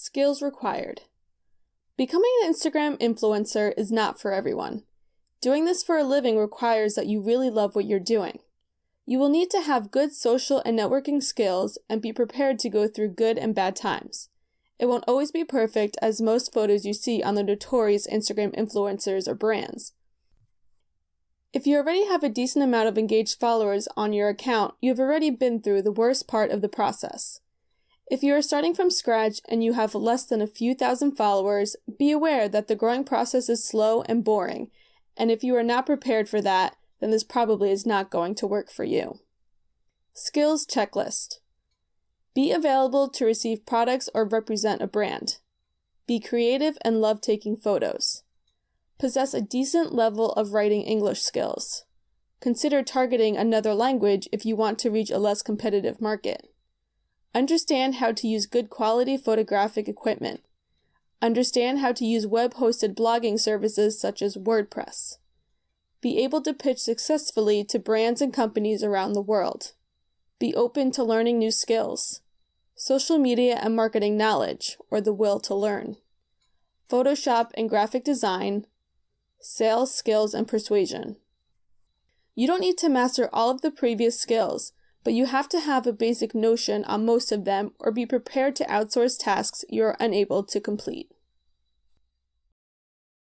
Skills required. Becoming an Instagram influencer is not for everyone. Doing this for a living requires that you really love what you're doing. You will need to have good social and networking skills and be prepared to go through good and bad times. It won't always be perfect, as most photos you see on the notorious Instagram influencers are brands. If you already have a decent amount of engaged followers on your account, you have already been through the worst part of the process. If you are starting from scratch and you have less than a few thousand followers, be aware that the growing process is slow and boring, and if you are not prepared for that, then this probably is not going to work for you. Skills checklist. Be available to receive products or represent a brand. Be creative and love taking photos. Possess a decent level of writing English skills. Consider targeting another language if you want to reach a less competitive market. Understand how to use good quality photographic equipment. Understand how to use web-hosted blogging services such as WordPress. Be able to pitch successfully to brands and companies around the world. Be open to learning new skills. Social media and marketing knowledge, or the will to learn. Photoshop and graphic design. Sales skills and persuasion. You don't need to master all of the previous skills, but you have to have a basic notion on most of them or be prepared to outsource tasks you are unable to complete.